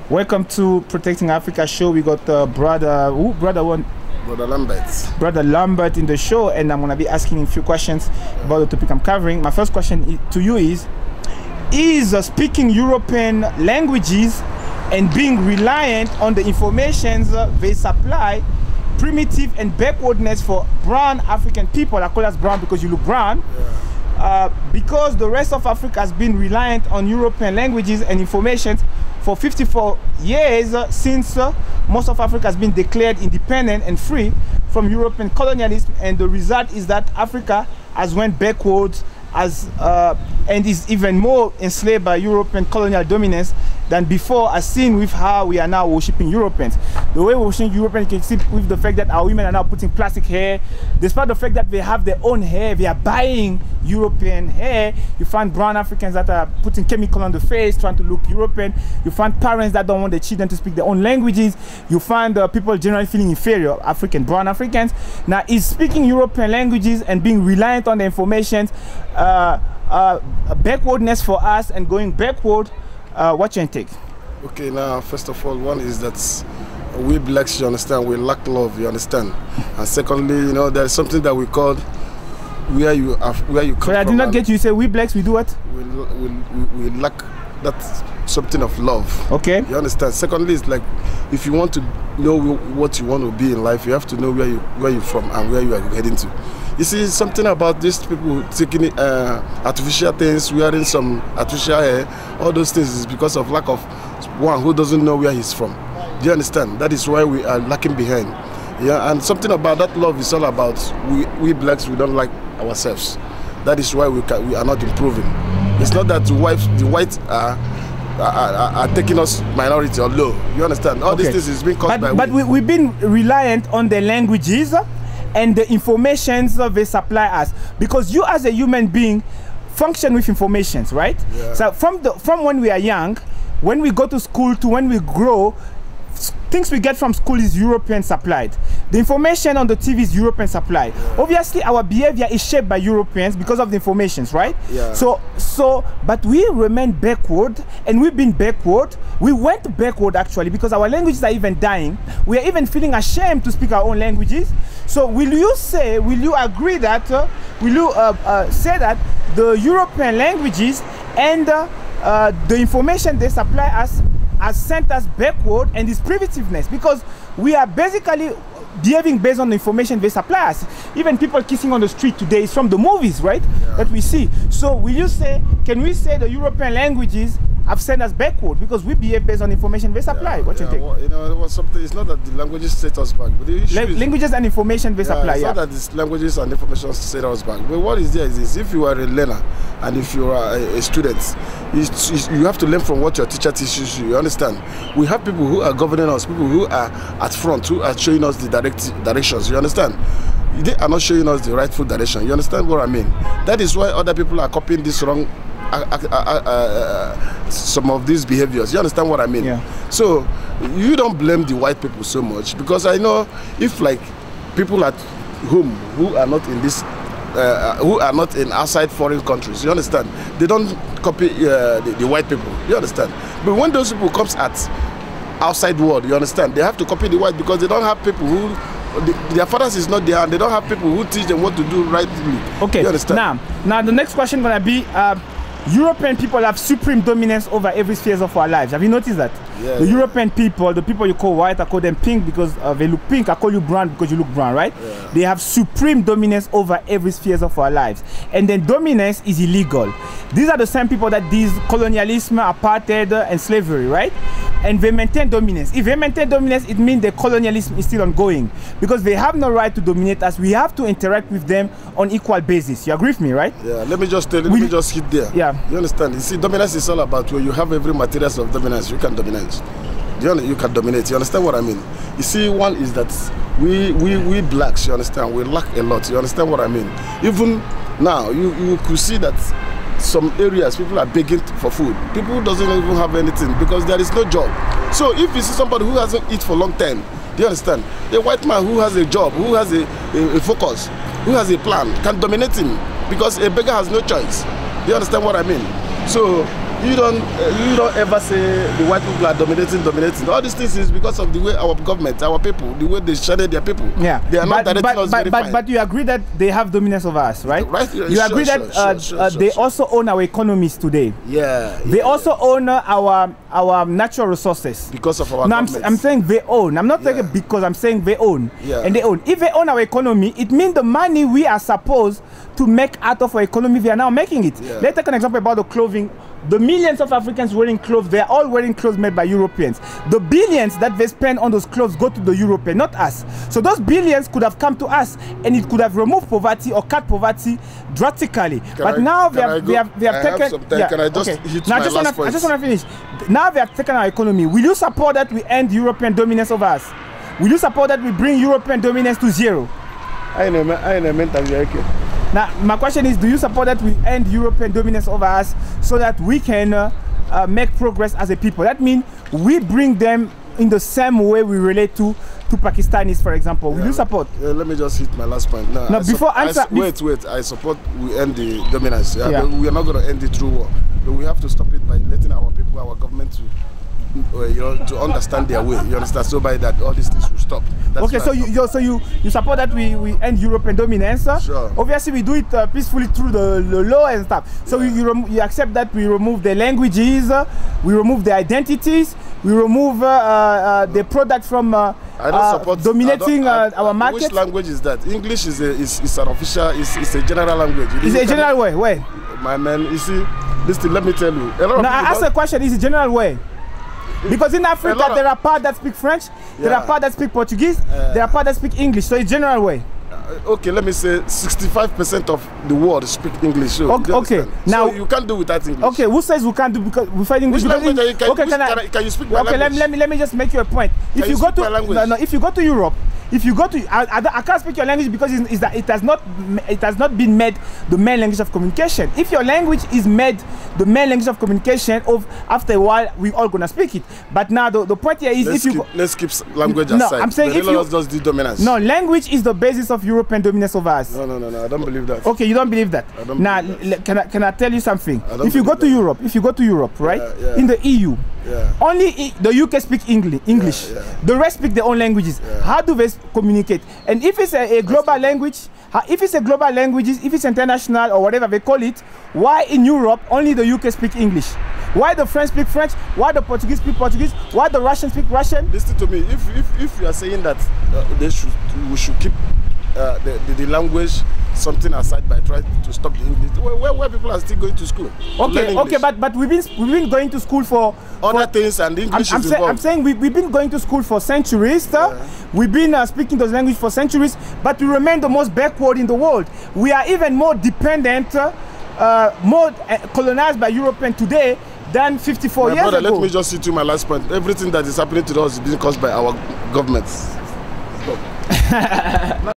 Welcome to Protecting Africa show. We got brother Lambert in the show, and I'm gonna be asking him a few questions about the topic I'm covering. My first question to you is speaking European languages and being reliant on the information they supply primitive and backwardness for brown African people? I call us brown because you look brown. Because the rest of Africa has been reliant on European languages and information for 54 years since most of Africa has been declared independent and free from European colonialism, and the result is that Africa has went backwards and is even more enslaved by European colonial dominance than before, as seen with how we are now worshipping Europeans. The way we're worshipping Europeans, you can see with the fact that our women are now putting plastic hair. Despite the fact that they have their own hair, they are buying European hair. You find brown Africans that are putting chemical on the face, trying to look European. You find parents that don't want their children to speak their own languages. You find people generally feeling inferior, brown Africans. Now, is speaking European languages and being reliant on the information backwardness for us and going backward? What's your take? Okay, now first of all, one is that we blacks, you understand, we lack love, you understand. And secondly, you know, there's something that we call where you come from. I did not get you. You say we blacks, we do what? We lack that something of love. Okay. You understand? Secondly, it's like if you want to know what you want to be in life, you have to know where you're from and where you are heading to. You see, something about these people taking artificial things, wearing some artificial hair, all those things is because of lack of one who doesn't know where he's from. Do you understand? That is why we are lacking behind. Yeah, and something about that love is all about we blacks, we don't like ourselves. That is why we are not improving. It's not that the whites are taking us minority or low. You understand? All these things is being caused by. But we've been reliant on the languages and the informations they supply us, because you as a human being function with informations, right? Yeah. So from when we are young, when we go to school to when we grow, things we get from school is European supplied. The information on the TV is European supplied. Yeah. Obviously, our behavior is shaped by Europeans because of the informations, right? Yeah. But we remain backward, and we've been backward. We went backward actually because our languages are even dying. We are even feeling ashamed to speak our own languages. So will you agree that, say that the European languages and the information they supply us has sent us backward, and this primitiveness, because we are basically behaving based on the information they supply us. Even people kissing on the street today is from the movies, right? Yeah. That we see. So can we say the European languages have sent us backward because we behave based on information they supply? What you think? Well, you know, it's not that the languages set us back, but the issue is languages and information they supply. It's not that these languages and information set us back. But what is there is if you are a learner and if you are a student, you have to learn from what your teacher teaches you. You understand? We have people who are governing us, people who are at front, who are showing us the directions. You understand? They are not showing us the rightful direction. You understand what I mean? That is why other people are copying this wrong. Some of these behaviors. You understand what I mean? Yeah. So you don't blame the white people so much, because I know if like people at home who are not in this who are not in outside foreign countries, you understand, they don't copy the white people. You understand? But when those people comes at outside world, you understand, they have to copy the white because they don't have people who their fathers is not there, and they don't have people who teach them what to do rightly. Okay. You understand? Now the next question gonna be European people have supreme dominance over every sphere of our lives. Have you noticed that? Yeah, the European people, the people you call white, I call them pink because they look pink. I call you brown because you look brown, right? Yeah. They have supreme dominance over every sphere of our lives. And then dominance is illegal. These are the same people that these colonialism, apartheid, and slavery, right? And they maintain dominance. If they maintain dominance, it means the colonialism is still ongoing because they have no right to dominate us. We have to interact with them on equal basis. You agree with me, right? Yeah, let me just tell you, let me just hit there. Yeah. You understand? You see, dominance is all about where you have every materials of dominance, you can dominate. You can dominate. You understand what I mean? You see, one is that we blacks, you understand, we lack a lot. You understand what I mean? Even now, you could see that some areas people are begging for food. People doesn't even have anything because there is no job. So if you see somebody who hasn't eaten for a long time, do you understand? The white man who has a job, who has a focus, who has a plan, can dominate him because a beggar has no choice. Do you understand what I mean? So you don't ever say the white people are dominating. All these things is because of the way our government, our people, the way they shaded their people. Yeah, they are not directing us very fine. But you agree that they have dominance over us, right? Right. You agree that they also own our economies today. Yeah. They also own our natural resources. Because of our government. I'm saying they own. I'm not saying because, I'm saying they own. Yeah. And they own. If they own our economy, it means the money we are supposed to make out of our economy, they are now making it. Yeah. Let's take an example about the clothing. The millions of Africans wearing clothes, they are all wearing clothes made by Europeans. The billions that they spend on those clothes go to the European, not us. So those billions could have come to us, and it could have removed poverty or cut poverty drastically. But now they have taken. Can I just hit my last point? I just want to finish. Now they have taken our economy. Will you support that we end European dominance over us? Will you support that we bring European dominance to zero? I know, Now, my question is, do you support that we end European dominance over us so that we can make progress as a people? That means we bring them in the same way we relate to Pakistanis, for example. Will you support? Let me just hit my last point. No, wait. I support we end the dominance. But we are not going to end it through war. But we have to stop it by letting our people, our government to understand their way. You understand? So by that, all these things will stop. That's okay, so you support that we end European dominance. Sure. Obviously, we do it peacefully through the law and stuff. So you accept that we remove the languages, we remove the identities, we remove the product from I don't support dominating our market. Which language is that? English is an official, it's a general language. It's a general way. Where? My man, you see, listen, let me tell you. Now, I ask a question, is a general way? Because in Africa, there are parts that speak French, there are parts that speak Portuguese, there are parts that speak English, so it's general way. Okay, let me say 65% of the world speak English. So okay, now so you can't do without English. Okay, who says we can't do because we find English? Can you speak my language? Okay, let me just make you a point. If you go to if you go to Europe, if you go to I can't speak your language because it has not been made the main language of communication. If your language is made the main language of communication, after a while we all gonna speak it. But now the point here is let's keep language aside. No, I'm saying if you just do dominance. No, language is the basis of European dominance over us. No, I don't believe that. Okay, you don't believe that. Now, can I tell you something? If you go to Europe, right? In the EU, only the UK speak English. The rest speak their own languages. How do they communicate? And if it's a global language, if it's international or whatever they call it, why in Europe only the UK speak English? Why the French speak French? Why the Portuguese speak Portuguese? Why the Russians speak Russian? Listen to me. If you are saying that we should keep the language something aside by trying to stop the English, where people are still going to school. Okay, but we've been going to school for other things, and English is involved. I'm saying we've been going to school for centuries. We've been speaking those languages for centuries, but we remain the most backward in the world. We are even more dependent, more colonized by Europeans today than 54 years ago. Let me just see to my last point. Everything that is happening to us is being caused by our governments. Stop.